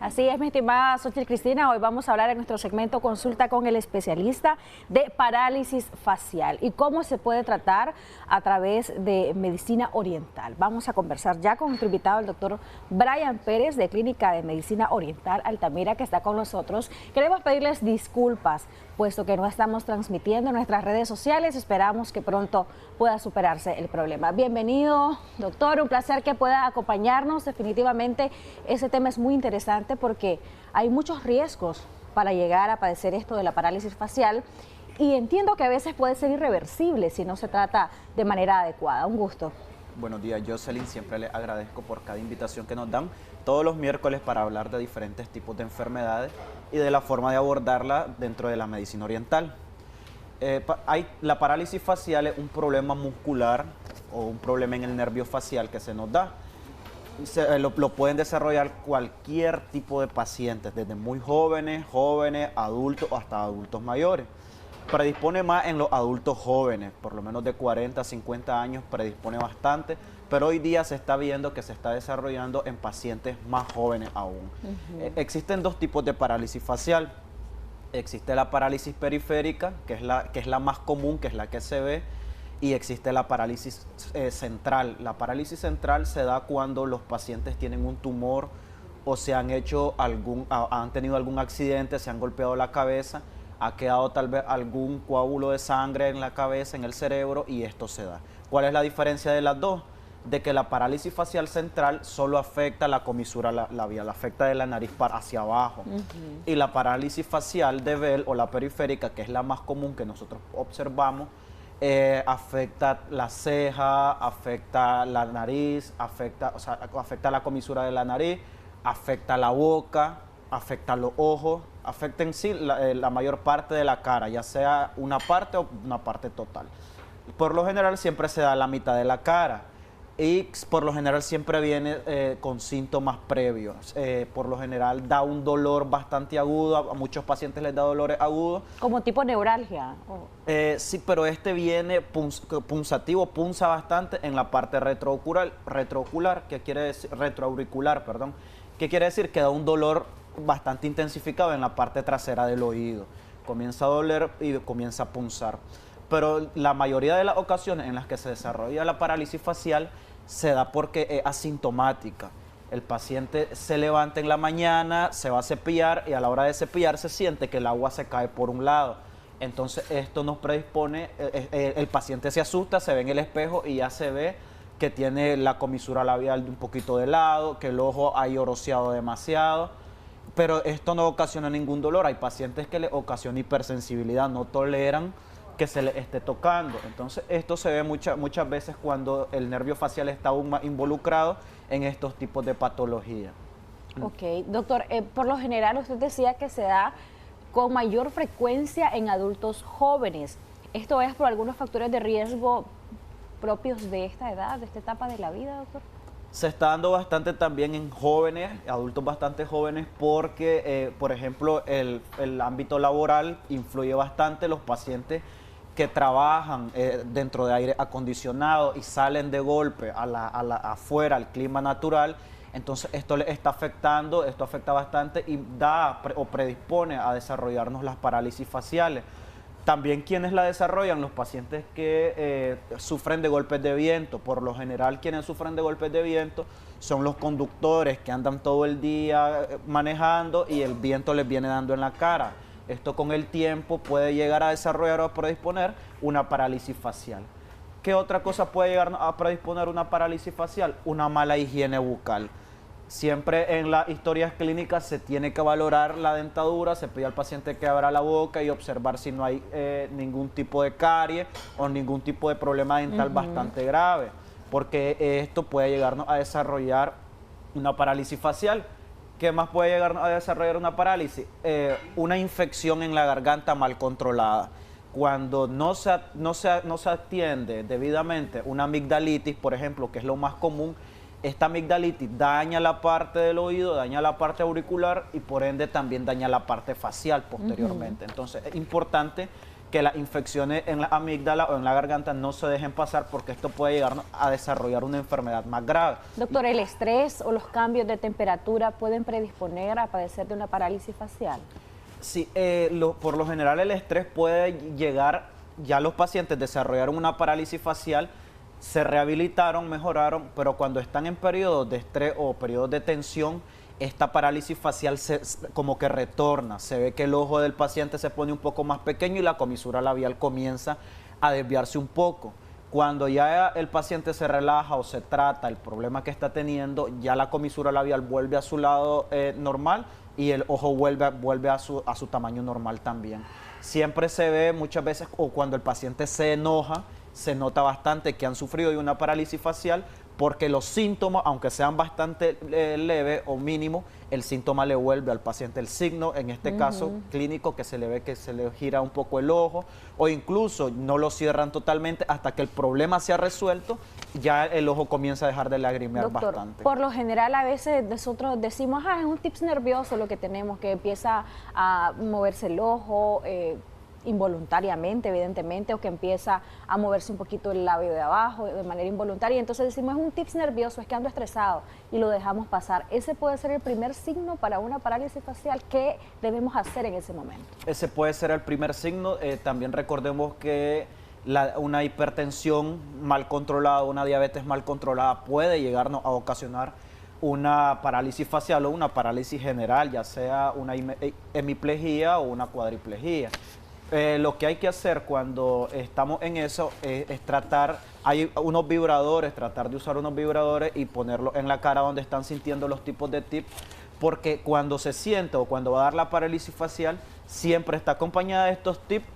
Así es, mi estimada Xochitl Cristina. Hoy vamos a hablar en nuestro segmento Consulta con el especialista de parálisis facial y cómo se puede tratar a través de medicina oriental. Vamos a conversar ya con nuestro invitado, el doctor Brian Pérez, de Clínica de Medicina Oriental Altamira, que está con nosotros. Queremos pedirles disculpas, puesto que no estamos transmitiendo en nuestras redes sociales. Esperamos que pronto pueda superarse el problema. Bienvenido, doctor. Un placer que pueda acompañarnos. Definitivamente ese tema es muy interesante porque hay muchos riesgos para llegar a padecer esto de la parálisis facial y entiendo que a veces puede ser irreversible si no se trata de manera adecuada. Un gusto. Buenos días, Jocelyn. Siempre le agradezco por cada invitación que nos dan todos los miércoles para hablar de diferentes tipos de enfermedades y de la forma de abordarla dentro de la medicina oriental. La parálisis facial es un problema muscular o un problema en el nervio facial que se nos da. Lo pueden desarrollar cualquier tipo de pacientes, desde muy jóvenes, adultos o hasta adultos mayores. Predispone más en los adultos jóvenes, por lo menos de 40 a 50 años predispone bastante, pero hoy día se está viendo que se está desarrollando en pacientes más jóvenes aún. Existen dos tipos de parálisis facial. Existe la parálisis periférica, que es la más común, que es la que se ve, y existe la parálisis central. La parálisis central se da cuando los pacientes tienen un tumor o han tenido algún accidente, se han golpeado la cabeza, ha quedado tal vez algún coágulo de sangre en la cabeza, en el cerebro, y esto se da. ¿Cuál es la diferencia de las dos? De que la parálisis facial central solo afecta la comisura labial, afecta de la nariz para hacia abajo. Y la parálisis facial de Bell o la periférica, que es la más común que nosotros observamos, afecta la ceja, afecta la nariz, afecta la comisura de la nariz, afecta la boca, afecta los ojos, afecta en sí la mayor parte de la cara, ya sea una parte o una parte total. Por lo general siempre se da la mitad de la cara y por lo general siempre viene con síntomas previos. Por lo general da un dolor bastante agudo, a muchos pacientes les da dolores agudos. ¿Como tipo neuralgia? Sí, pero este viene punzativo, punza bastante en la parte retroocular, que quiere decir, retroauricular, perdón, que quiere decir que da un dolor bastante intensificado en la parte trasera del oído. Comienza a doler y comienza a punzar. Pero la mayoría de las ocasiones en las que se desarrolla la parálisis facial se da porque es asintomática. El paciente se levanta en la mañana, se va a cepillar y a la hora de cepillar se siente que el agua se cae por un lado. Entonces esto nos predispone, el paciente se asusta, se ve en el espejo y ya se ve que tiene la comisura labial un poquito de lado, que el ojo ha lloroseado demasiado. Pero esto no ocasiona ningún dolor. Hay pacientes que le ocasiona hipersensibilidad, no toleran que se le esté tocando. Entonces esto se ve muchas veces cuando el nervio facial está aún más involucrado en estos tipos de patología. Ok, doctor, por lo general usted decía que se da con mayor frecuencia en adultos jóvenes. ¿Esto es por algunos factores de riesgo propios de esta edad, de esta etapa de la vida, doctor? Se está dando bastante también en jóvenes, adultos bastante jóvenes, porque, por ejemplo, el ámbito laboral influye bastante. Los pacientes que trabajan dentro de aire acondicionado y salen de golpe afuera, al clima natural, entonces esto les está afectando, esto afecta bastante y predispone a desarrollarnos las parálisis faciales. También quienes la desarrollan, los pacientes que sufren de golpes de viento. Por lo general quienes sufren de golpes de viento son los conductores que andan todo el día manejando y el viento les viene dando en la cara. Esto con el tiempo puede llegar a desarrollar o a predisponer una parálisis facial. ¿Qué otra cosa puede llegar a predisponer una parálisis facial? Una mala higiene bucal. Siempre en las historias clínicas se tiene que valorar la dentadura, se pide al paciente que abra la boca y observar si no hay ningún tipo de carie o ningún tipo de problema dental bastante grave, porque esto puede llegarnos a desarrollar una parálisis facial. ¿Qué más puede llegar a desarrollar una parálisis? Una infección en la garganta mal controlada. Cuando no se atiende debidamente una amigdalitis, por ejemplo, que es lo más común, esta amigdalitis daña la parte del oído, daña la parte auricular y por ende también daña la parte facial posteriormente. Entonces es importante que las infecciones en la amígdala o en la garganta no se dejen pasar, porque esto puede llegar a desarrollar una enfermedad más grave. Doctor, ¿el estrés o los cambios de temperatura pueden predisponer a padecer de una parálisis facial? Sí, por lo general el estrés puede llegar, ya los pacientes desarrollaron una parálisis facial, se rehabilitaron, mejoraron, pero cuando están en periodos de estrés o periodos de tensión, esta parálisis facial como que retorna. Se ve que el ojo del paciente se pone un poco más pequeño y la comisura labial comienza a desviarse un poco. Cuando ya el paciente se relaja o se trata el problema que está teniendo, ya la comisura labial vuelve a su lado normal y el ojo vuelve a su tamaño normal también. Siempre se ve muchas veces, o cuando el paciente se enoja, se nota bastante que han sufrido de una parálisis facial, porque los síntomas, aunque sean bastante leves o mínimos, el síntoma le vuelve al paciente. El signo, en este caso clínico, que se le ve que se le gira un poco el ojo, o incluso no lo cierran totalmente hasta que el problema se ha resuelto, ya el ojo comienza a dejar de lagrimear bastante. Por lo general a veces nosotros decimos, es un tips nervioso lo que tenemos, que empieza a moverse el ojo, involuntariamente, evidentemente, o que empieza a moverse un poquito el labio de abajo de manera involuntaria, y entonces decimos, es un tips nervioso, es que ando estresado, y lo dejamos pasar. Ese puede ser el primer signo para una parálisis facial. ¿Qué debemos hacer en ese momento? Ese puede ser el primer signo. También recordemos que una hipertensión mal controlada, una diabetes mal controlada puede llegarnos a ocasionar una parálisis facial o una parálisis general, ya sea una hemiplegia o una cuadriplegia. Lo que hay que hacer cuando estamos en eso es tratar, hay unos vibradores, tratar de usar unos vibradores y ponerlos en la cara donde están sintiendo los tipos de tips, porque cuando se siente o cuando va a dar la parálisis facial, siempre está acompañada de estos tips,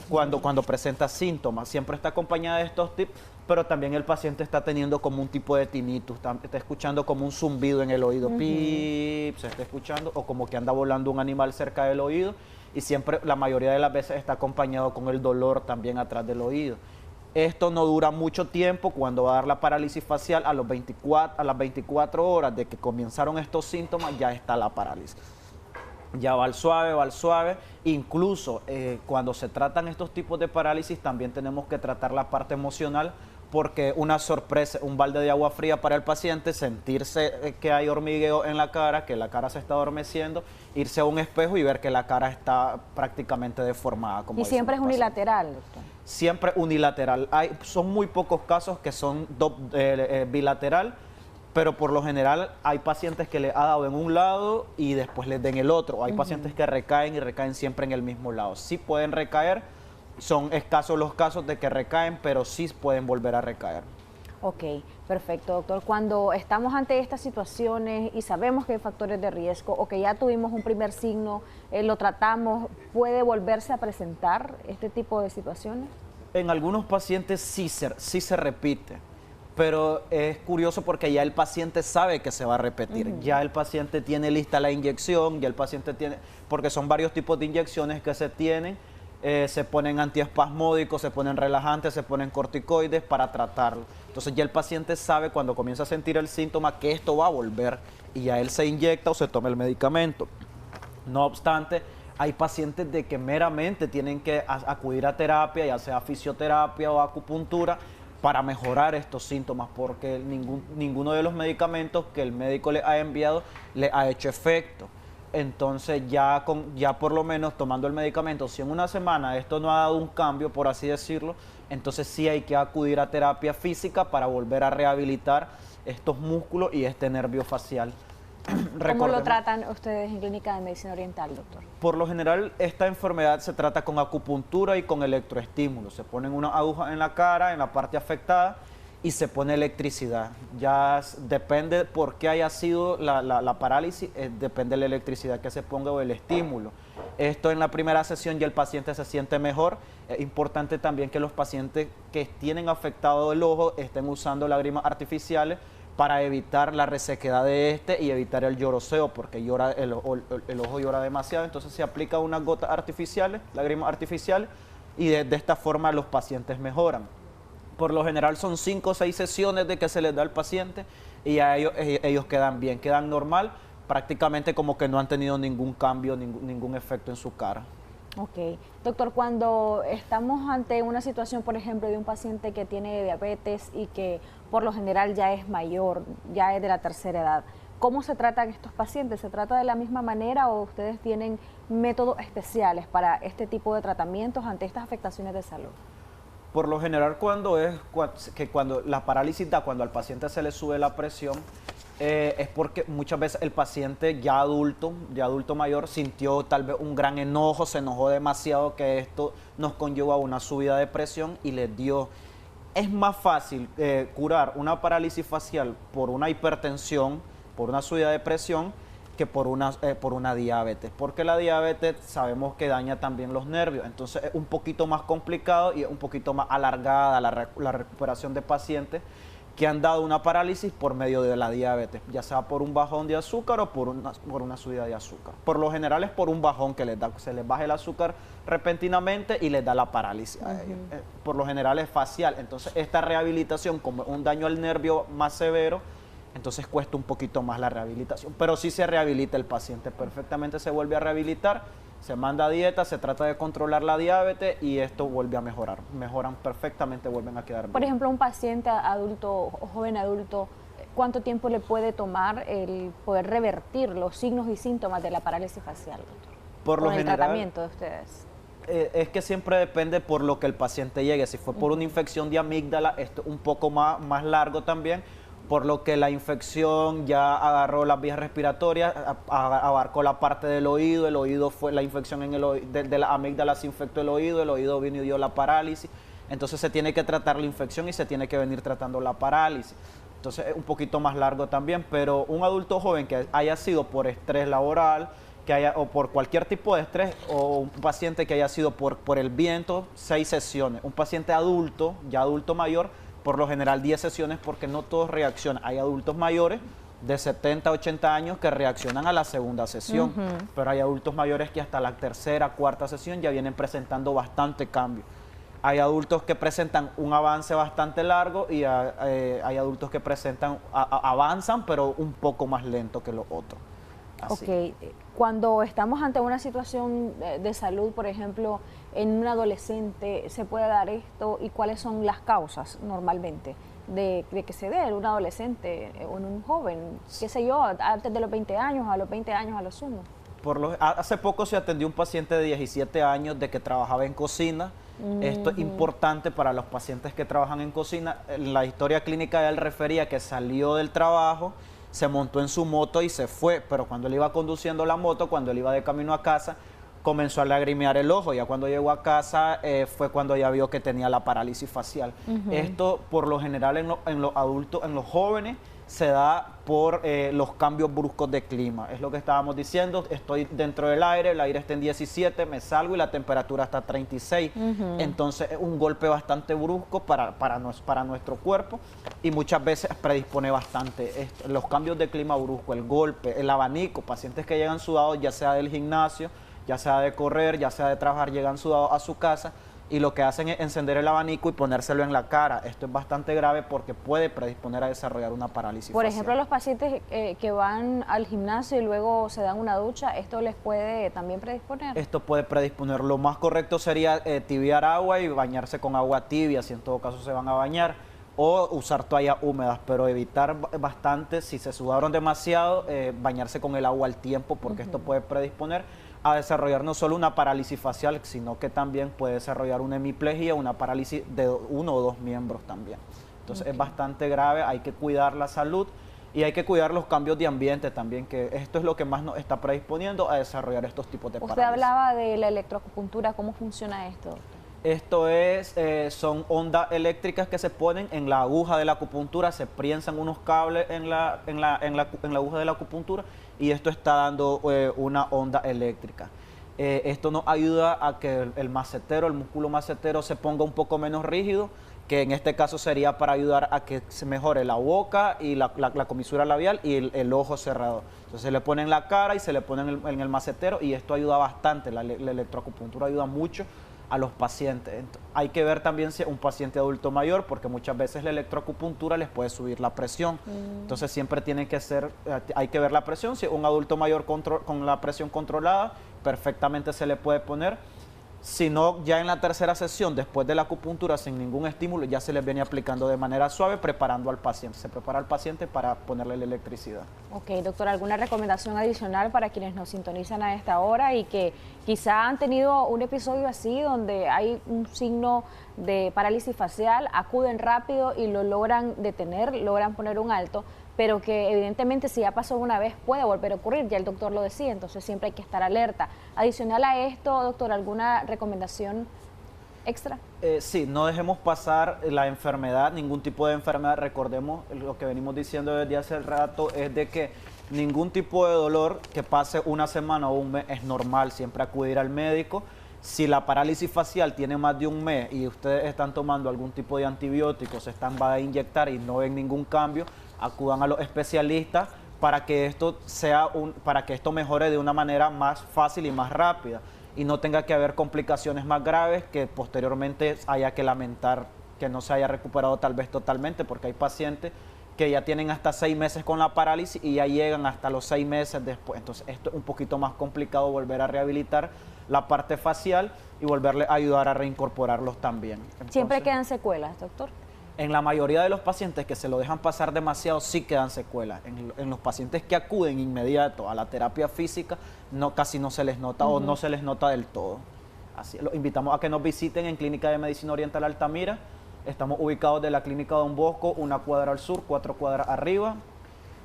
cuando presenta síntomas, siempre está acompañada de estos tips, pero también el paciente está teniendo como un tipo de tinnitus, está escuchando como un zumbido en el oído, pip, se está escuchando, o como que anda volando un animal cerca del oído, y siempre, la mayoría de las veces, está acompañado con el dolor también atrás del oído. Esto no dura mucho tiempo. Cuando va a dar la parálisis facial, a las 24 horas de que comenzaron estos síntomas, ya está la parálisis. Ya va al suave. Incluso cuando se tratan estos tipos de parálisis, también tenemos que tratar la parte emocional, porque una sorpresa, un balde de agua fría para el paciente, sentirse que hay hormigueo en la cara, que la cara se está adormeciendo, irse a un espejo y ver que la cara está prácticamente deformada. Y siempre es unilateral, doctor. Siempre unilateral. Son muy pocos casos que son bilateral, pero por lo general hay pacientes que le ha dado en un lado y después les den el otro. Hay pacientes que recaen y recaen siempre en el mismo lado. Sí pueden recaer. Son escasos los casos de que recaen, pero sí pueden volver a recaer. Ok, perfecto, doctor. Cuando estamos ante estas situaciones y sabemos que hay factores de riesgo o que ya tuvimos un primer signo, lo tratamos, ¿puede volverse a presentar este tipo de situaciones? En algunos pacientes sí se repite, pero es curioso porque ya el paciente sabe que se va a repetir. Ya el paciente tiene lista la inyección, ya el paciente tiene, porque son varios tipos de inyecciones que se tienen. Se ponen antiespasmódicos, se ponen relajantes, se ponen corticoides para tratarlo. Entonces ya el paciente sabe cuando comienza a sentir el síntoma que esto va a volver y ya él se inyecta o se toma el medicamento. No obstante, hay pacientes de que meramente tienen que acudir a terapia, ya sea fisioterapia o acupuntura, para mejorar estos síntomas, porque ninguno de los medicamentos que el médico le ha enviado le ha hecho efecto. Entonces ya por lo menos tomando el medicamento, si en una semana esto no ha dado un cambio, por así decirlo, entonces sí hay que acudir a terapia física para volver a rehabilitar estos músculos y este nervio facial. ¿Cómo lo tratan ustedes en Clínica de Medicina Oriental, doctor? Por lo general, esta enfermedad se trata con acupuntura y con electroestímulos. Se ponen una aguja en la cara, en la parte afectada, y se pone electricidad. Ya depende por qué haya sido la parálisis, depende de la electricidad que se ponga o el estímulo. Esto en la primera sesión ya el paciente se siente mejor. Es importante también que los pacientes que tienen afectado el ojo estén usando lágrimas artificiales para evitar la resequedad de este y evitar el lloroseo, porque el ojo llora demasiado. Entonces se aplica unas gotas artificiales, lágrimas artificiales, y de esta forma los pacientes mejoran. Por lo general son 5 o 6 sesiones de que se les da al paciente y a ellos quedan bien, quedan normal, prácticamente como que no han tenido ningún cambio, ningún efecto en su cara. Ok. Doctor, cuando estamos ante una situación, por ejemplo, de un paciente que tiene diabetes y que por lo general ya es mayor, ya es de la tercera edad, ¿cómo se tratan estos pacientes? ¿Se trata de la misma manera o ustedes tienen métodos especiales para este tipo de tratamientos ante estas afectaciones de salud? Por lo general, cuando la parálisis da, cuando al paciente se le sube la presión, es porque muchas veces el paciente ya adulto mayor, sintió tal vez un gran enojo, se enojó demasiado, que esto nos conlleva a una subida de presión y les dio. Es más fácil curar una parálisis facial por una hipertensión, por una subida de presión, que por una diabetes, porque la diabetes sabemos que daña también los nervios, entonces es un poquito más complicado y es un poquito más alargada la recuperación de pacientes que han dado una parálisis por medio de la diabetes, ya sea por un bajón de azúcar o por una subida de azúcar. Por lo general es por un bajón que les da, se les baja el azúcar repentinamente y les da la parálisis a ellos. Por lo general es facial, entonces esta rehabilitación, como un daño al nervio más severo, entonces cuesta un poquito más la rehabilitación, pero sí se rehabilita el paciente, perfectamente se vuelve a rehabilitar, se manda a dieta, se trata de controlar la diabetes y esto vuelve a mejorar, mejoran perfectamente, vuelven a quedar bien. Por ejemplo, un paciente adulto o joven adulto, ¿cuánto tiempo le puede tomar el poder revertir los signos y síntomas de la parálisis facial, doctor? Por lo general, el tratamiento de ustedes. Es que siempre depende por lo que el paciente llegue, si fue por una infección de amígdala, esto un poco más largo también, por lo que la infección ya agarró las vías respiratorias, abarcó la parte del oído, el oído fue la infección en el oído, de la amígdala se infectó el oído vino y dio la parálisis, entonces se tiene que tratar la infección y se tiene que venir tratando la parálisis. Entonces es un poquito más largo también, pero un adulto joven que haya sido por estrés laboral, o por cualquier tipo de estrés, o un paciente que haya sido por el viento, 6 sesiones. Un paciente adulto, ya adulto mayor, por lo general 10 sesiones porque no todos reaccionan. Hay adultos mayores de 70, 80 años que reaccionan a la segunda sesión, pero hay adultos mayores que hasta la tercera, cuarta sesión ya vienen presentando bastante cambio. Hay adultos que presentan un avance bastante largo y hay adultos que avanzan, pero un poco más lento que los otros. Así. Ok, cuando estamos ante una situación de salud, por ejemplo, en un adolescente, ¿se puede dar esto? ¿Y cuáles son las causas normalmente de que se dé en un adolescente o en un joven? ¿Qué sé yo? Antes de los 20 años, a los 20 años a lo sumo. Hace poco se atendió un paciente de 17 años de que trabajaba en cocina. Esto es importante para los pacientes que trabajan en cocina. En la historia clínica de él refería que salió del trabajo, se montó en su moto y se fue, pero cuando él iba conduciendo la moto, cuando él iba de camino a casa, comenzó a lagrimear el ojo. Ya cuando llegó a casa fue cuando ya vio que tenía la parálisis facial. Esto por lo general en los adultos, en los jóvenes, se da por los cambios bruscos de clima. Es lo que estábamos diciendo, estoy dentro del aire, el aire está en 17, me salgo y la temperatura está a 36. Entonces es un golpe bastante brusco para nuestro cuerpo y muchas veces predispone bastante. Los cambios de clima brusco, el golpe, el abanico, pacientes que llegan sudados ya sea del gimnasio, ya sea de correr, ya sea de trabajar, llegan sudados a su casa y lo que hacen es encender el abanico y ponérselo en la cara. Esto es bastante grave porque puede predisponer a desarrollar una parálisis Por facial. ejemplo, los pacientes que van al gimnasio y luego se dan una ducha, ¿esto les puede también predisponer? Esto puede predisponer. Lo más correcto sería tibiar agua y bañarse con agua tibia, si en todo caso se van a bañar, o usar toallas húmedas, pero evitar bastante, si se sudaron demasiado, bañarse con el agua al tiempo, porque esto puede predisponer a desarrollar no solo una parálisis facial, sino que también puede desarrollar una hemiplegia, una parálisis de uno o dos miembros también. Entonces es bastante grave, hay que cuidar la salud y hay que cuidar los cambios de ambiente también, que esto es lo que más nos está predisponiendo a desarrollar estos tipos de parálisis. Usted hablaba de la electroacupuntura, ¿cómo funciona esto? Esto son ondas eléctricas que se ponen en la aguja de la acupuntura, se prensan unos cables en la aguja de la acupuntura y esto está dando una onda eléctrica. Esto nos ayuda a que el músculo macetero se ponga un poco menos rígido, que en este caso sería para ayudar a que se mejore la boca y la comisura labial y el ojo cerrado. Entonces se le pone en la cara y se le pone en el macetero y esto ayuda bastante, la electroacupuntura ayuda mucho a los pacientes. Hay que ver también si es un paciente adulto mayor, porque muchas veces la electroacupuntura les puede subir la presión. Entonces siempre hay que ver la presión. Si es un adulto mayor con la presión controlada, perfectamente se le puede poner. sino ya en la tercera sesión, después de la acupuntura, sin ningún estímulo, ya se les viene aplicando de manera suave, preparando al paciente. Se prepara al paciente para ponerle la electricidad. Ok, doctor, ¿alguna recomendación adicional para quienes nos sintonizan a esta hora y que quizá han tenido un episodio así donde hay un signo de parálisis facial, acuden rápido y lo logran detener, logran poner un alto, pero que evidentemente si ya pasó una vez puede volver a ocurrir, ya el doctor lo decía, entonces siempre hay que estar alerta. Adicional a esto, doctor, ¿alguna recomendación extra? Sí, no dejemos pasar la enfermedad, ningún tipo de enfermedad. Recordemos lo que venimos diciendo desde hace rato, es de que ningún tipo de dolor que pase una semana o un mes es normal, siempre acudir al médico. Si la parálisis facial tiene más de un mes y ustedes están tomando algún tipo de antibióticos, se están va a inyectar y no ven ningún cambio, acudan a los especialistas para que esto para que esto mejore de una manera más fácil y más rápida y no tenga que haber complicaciones más graves que posteriormente haya que lamentar que no se haya recuperado tal vez totalmente, porque hay pacientes que ya tienen hasta 6 meses con la parálisis y ya llegan hasta los 6 meses después. Entonces esto es un poquito más complicado, volver a rehabilitar la parte facial y volverle a ayudar a reincorporarlos también. Entonces, ¿siempre quedan secuelas, doctor? En la mayoría de los pacientes que se lo dejan pasar demasiado sí quedan secuelas. En los pacientes que acuden inmediato a la terapia física casi no se les nota o no se les nota del todo. Así, los invitamos a que nos visiten en Clínica de Medicina Oriental Altamira. Estamos ubicados de la Clínica Don Bosco, 1 cuadra al sur, 4 cuadras arriba.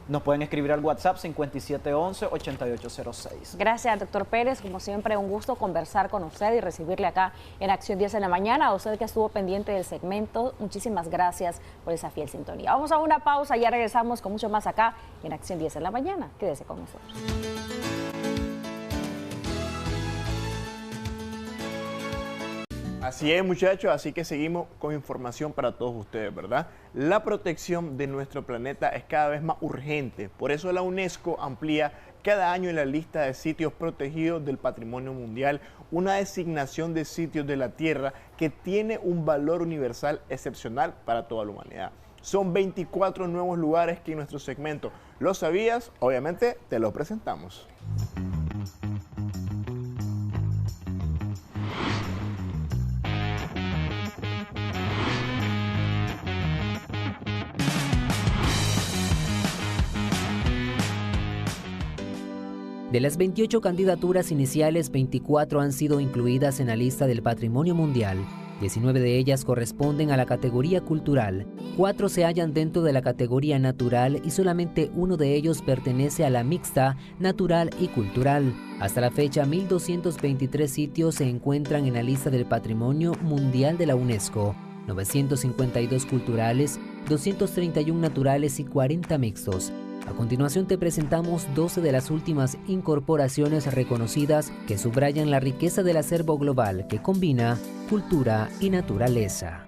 Nos pueden escribir al WhatsApp 5711-8806. Gracias, doctor Pérez. Como siempre, un gusto conversar con usted y recibirle acá en Acción 10 en la mañana. A usted que estuvo pendiente del segmento, muchísimas gracias por esa fiel sintonía. Vamos a una pausa, ya regresamos con mucho más acá en Acción 10 en la mañana. Quédese con nosotros. Así es, muchachos, así que seguimos con información para todos ustedes, ¿verdad? La protección de nuestro planeta es cada vez más urgente, por eso la UNESCO amplía cada año en la lista de sitios protegidos del Patrimonio Mundial una designación de sitios de la Tierra que tiene un valor universal excepcional para toda la humanidad. Son 24 nuevos lugares que en nuestro segmento ¿Lo sabías? Obviamente te lo presentamos. De las 28 candidaturas iniciales, 24 han sido incluidas en la lista del Patrimonio Mundial. 19 de ellas corresponden a la categoría cultural, 4 se hallan dentro de la categoría natural y solamente uno de ellos pertenece a la mixta, natural y cultural. Hasta la fecha, 1.223 sitios se encuentran en la lista del Patrimonio Mundial de la UNESCO, 952 culturales, 231 naturales y 40 mixtos. A continuación te presentamos 12 de las últimas incorporaciones reconocidas que subrayan la riqueza del acervo global que combina cultura y naturaleza.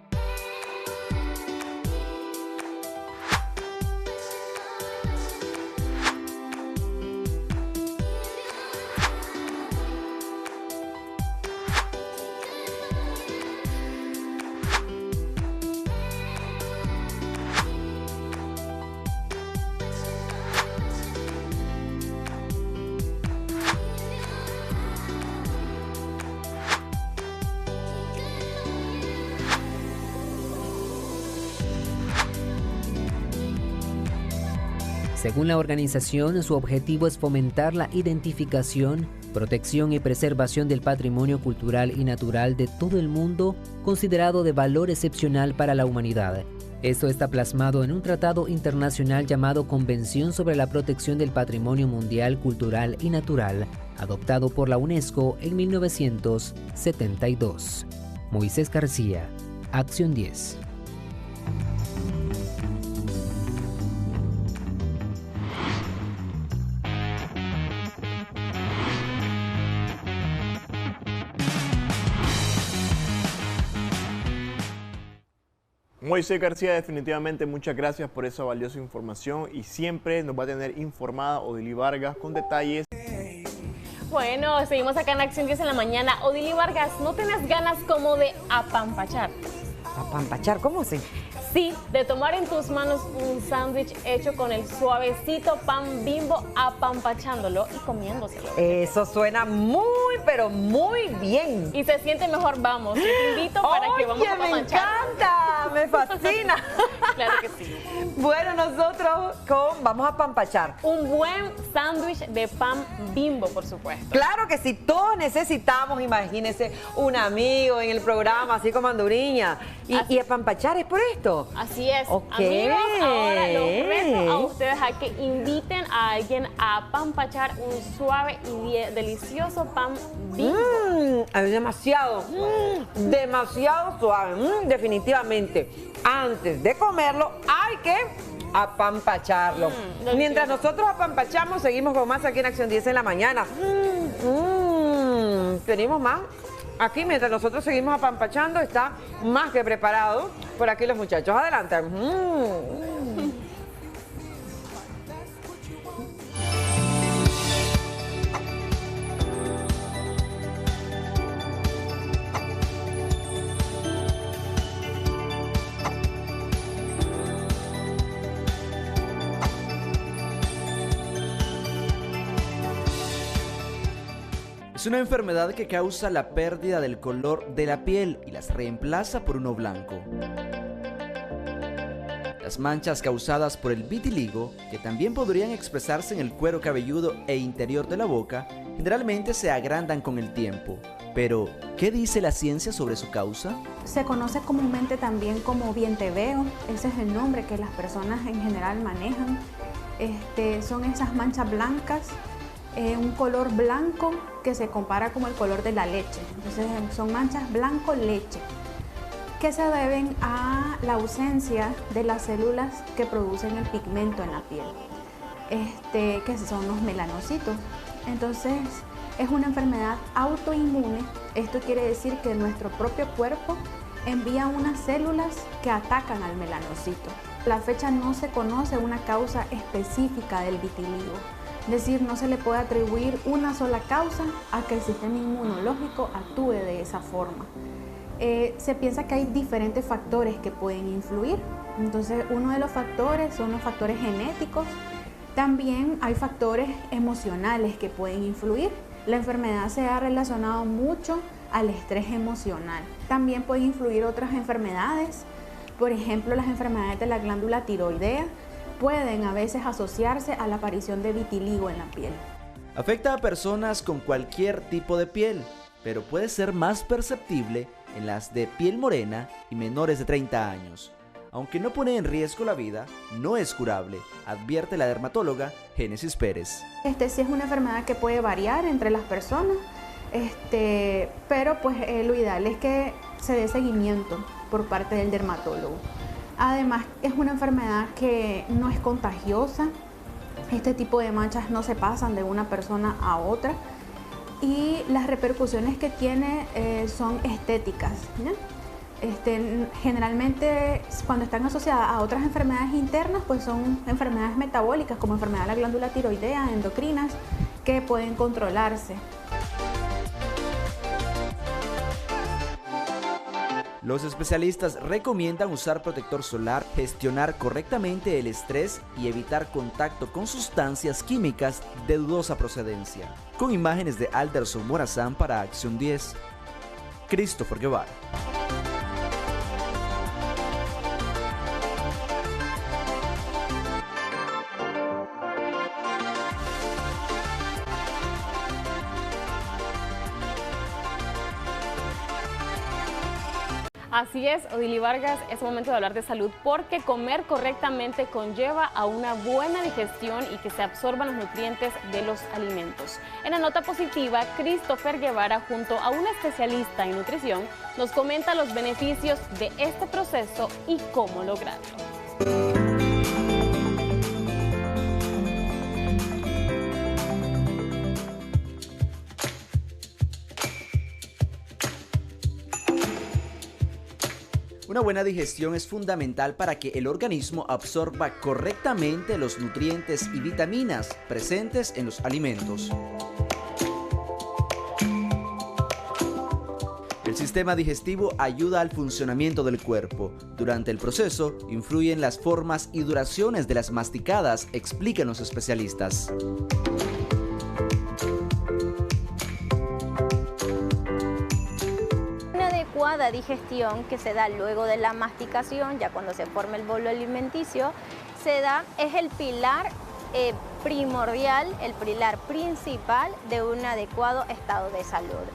Según la organización, su objetivo es fomentar la identificación, protección y preservación del patrimonio cultural y natural de todo el mundo, considerado de valor excepcional para la humanidad. Esto está plasmado en un tratado internacional llamado Convención sobre la Protección del Patrimonio Mundial Cultural y Natural, adoptado por la UNESCO en 1972. Moisés García, Acción 10. Moisés García, definitivamente muchas gracias por esa valiosa información y siempre nos va a tener informada Odili Vargas con detalles. Bueno, seguimos acá en Acción 10 en la mañana. Odili Vargas, ¿no tenés ganas como de apampachar? ¿Apampachar? ¿Cómo así? Sí, de tomar en tus manos un sándwich hecho con el suavecito pan Bimbo, apampachándolo y comiéndoselo. Eso suena muy, pero muy bien. Y se siente mejor, vamos. Yo te invito para que vamos a me pamanchar. encanta, me fascina. Claro que sí. Bueno, nosotros vamos a pampachar. Un buen sándwich de pan Bimbo, por supuesto. Claro que sí, todos necesitamos, imagínense, un amigo en el programa, así como Anduriña. Y a pampachar es por esto. Así es. Ok. Amigos, ahora los reto a ustedes a que inviten a alguien a pampachar un suave y delicioso pan Bimbo. Es demasiado suave, definitivamente. Antes de comerlo hay que apampacharlo. Mientras nosotros apampachamos, seguimos con más aquí en Acción 10 en la mañana. Tenemos más. Aquí, mientras nosotros seguimos apampachando, está más que preparado. Por aquí los muchachos. Adelante. Es una enfermedad que causa la pérdida del color de la piel y las reemplaza por uno blanco. Las manchas causadas por el vitiligo, que también podrían expresarse en el cuero cabelludo e interior de la boca, generalmente se agrandan con el tiempo. Pero, ¿qué dice la ciencia sobre su causa? Se conoce comúnmente también como vienteveo, ese es el nombre que las personas en general manejan. Son esas manchas blancas, un color blanco que se compara como el color de la leche. Entonces son manchas blanco-leche que se deben a la ausencia de las células que producen el pigmento en la piel, que son los melanocitos. Entonces es una enfermedad autoinmune. Esto quiere decir que nuestro propio cuerpo envía unas células que atacan al melanocito. A la fecha no se conoce una causa específica del vitiligo. Es decir, no se le puede atribuir una sola causa a que el sistema inmunológico actúe de esa forma. Se piensa que hay diferentes factores que pueden influir. Entonces, uno de los factores son los factores genéticos. También hay factores emocionales que pueden influir. La enfermedad se ha relacionado mucho al estrés emocional. También pueden influir otras enfermedades. Por ejemplo, las enfermedades de la glándula tiroidea pueden a veces asociarse a la aparición de vitiligo en la piel. Afecta a personas con cualquier tipo de piel, pero puede ser más perceptible en las de piel morena y menores de 30 años. Aunque no pone en riesgo la vida, no es curable, advierte la dermatóloga Génesis Pérez. Sí es una enfermedad que puede variar entre las personas, pero pues lo ideal es que se dé seguimiento por parte del dermatólogo. Además, es una enfermedad que no es contagiosa. Este tipo de manchas no se pasan de una persona a otra y las repercusiones que tiene son estéticas, ¿no? Generalmente, cuando están asociadas a otras enfermedades internas, pues son enfermedades metabólicas como enfermedad de la glándula tiroidea, endocrinas, que pueden controlarse. Los especialistas recomiendan usar protector solar, gestionar correctamente el estrés y evitar contacto con sustancias químicas de dudosa procedencia. Con imágenes de Alderson Morazán para Acción 10, Christopher Guevara. Así es, Odili Vargas, es momento de hablar de salud porque comer correctamente conlleva a una buena digestión y que se absorban los nutrientes de los alimentos. En la nota positiva, Christopher Guevara, junto a un especialista en nutrición, nos comenta los beneficios de este proceso y cómo lograrlo. Una buena digestión es fundamental para que el organismo absorba correctamente los nutrientes y vitaminas presentes en los alimentos. El sistema digestivo ayuda al funcionamiento del cuerpo. Durante el proceso, influyen las formas y duraciones de las masticadas, explican los especialistas. adecuada digestión que se da luego de la masticación, ya cuando se forma el bolo alimenticio, es el pilar primordial, el pilar principal de un adecuado estado de salud.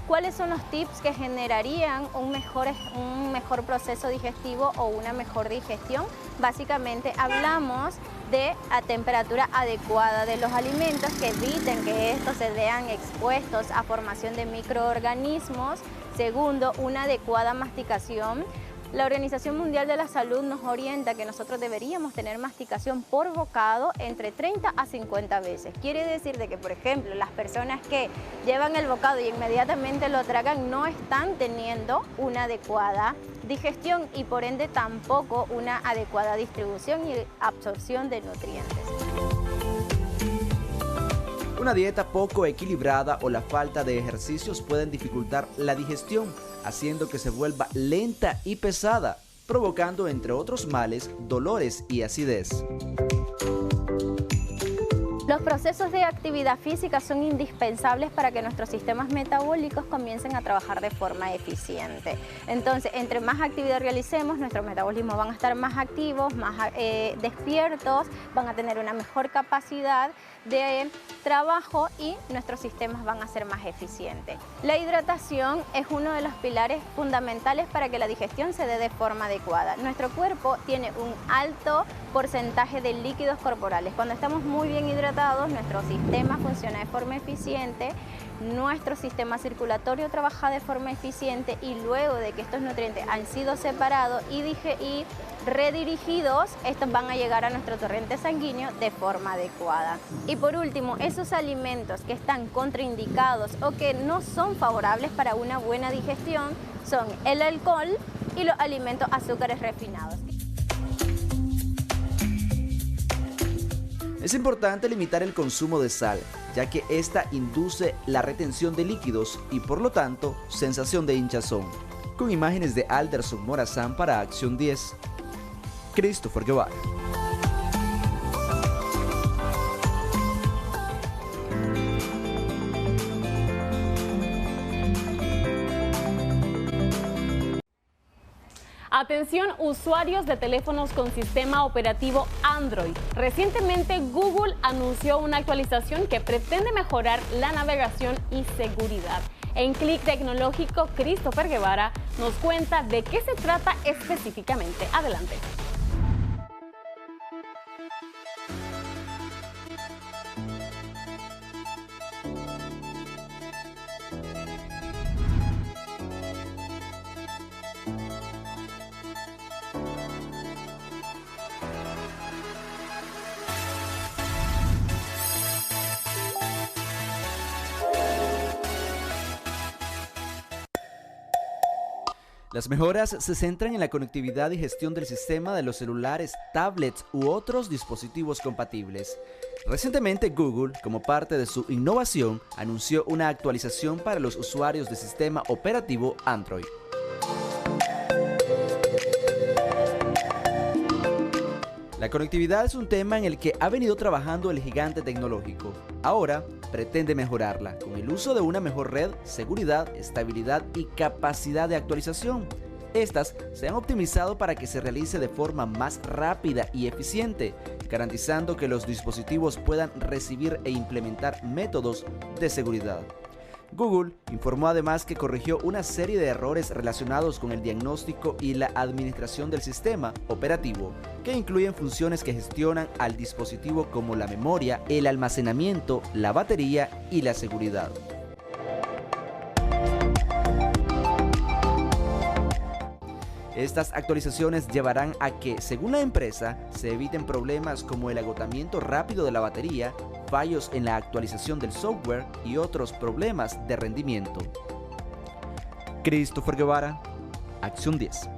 ¿Cuáles son los tips que generarían un mejor proceso digestivo o una mejor digestión? Básicamente hablamos de a temperatura adecuada de los alimentos que eviten que estos se vean expuestos a formación de microorganismos. Segundo, una adecuada masticación. La Organización Mundial de la Salud nos orienta que nosotros deberíamos tener masticación por bocado entre 30 a 50 veces. Quiere decir de que, por ejemplo, las personas que llevan el bocado y inmediatamente lo tragan no están teniendo una adecuada digestión y por ende tampoco una adecuada distribución y absorción de nutrientes. Una dieta poco equilibrada o la falta de ejercicios pueden dificultar la digestión, haciendo que se vuelva lenta y pesada, provocando, entre otros males, dolores y acidez. Los procesos de actividad física son indispensables para que nuestros sistemas metabólicos comiencen a trabajar de forma eficiente. Entonces, entre más actividad realicemos, nuestros metabolismos van a estar más activos, más despiertos, van a tener una mejor capacidad de trabajo y nuestros sistemas van a ser más eficientes. La hidratación es uno de los pilares fundamentales para que la digestión se dé de forma adecuada. Nuestro cuerpo tiene un alto porcentaje de líquidos corporales. Cuando estamos muy bien hidratados, nuestro sistema funciona de forma eficiente, nuestro sistema circulatorio trabaja de forma eficiente y luego de que estos nutrientes han sido separados y redirigidos, estos van a llegar a nuestro torrente sanguíneo de forma adecuada. Y por último, esos alimentos que están contraindicados o que no son favorables para una buena digestión son el alcohol y los alimentos azúcares refinados. Es importante limitar el consumo de sal, ya que esta induce la retención de líquidos y por lo tanto sensación de hinchazón. Con imágenes de Alderson Morazán para Acción 10, Christopher Guevara. Atención usuarios de teléfonos con sistema operativo Android. Recientemente Google anunció una actualización que pretende mejorar la navegación y seguridad. En Click Tecnológico, Christopher Guevara nos cuenta de qué se trata específicamente. Adelante. Las mejoras se centran en la conectividad y gestión del sistema de los celulares, tablets u otros dispositivos compatibles. Recientemente Google, como parte de su innovación, anunció una actualización para los usuarios de sistema operativo Android. La conectividad es un tema en el que ha venido trabajando el gigante tecnológico. Ahora pretende mejorarla con el uso de una mejor red, seguridad, estabilidad y capacidad de actualización. Estas se han optimizado para que se realice de forma más rápida y eficiente, garantizando que los dispositivos puedan recibir e implementar métodos de seguridad. Google informó además que corrigió una serie de errores relacionados con el diagnóstico y la administración del sistema operativo, que incluyen funciones que gestionan al dispositivo como la memoria, el almacenamiento, la batería y la seguridad. Estas actualizaciones llevarán a que, según la empresa, se eviten problemas como el agotamiento rápido de la batería, fallos en la actualización del software y otros problemas de rendimiento. Christopher Guevara, Acción 10.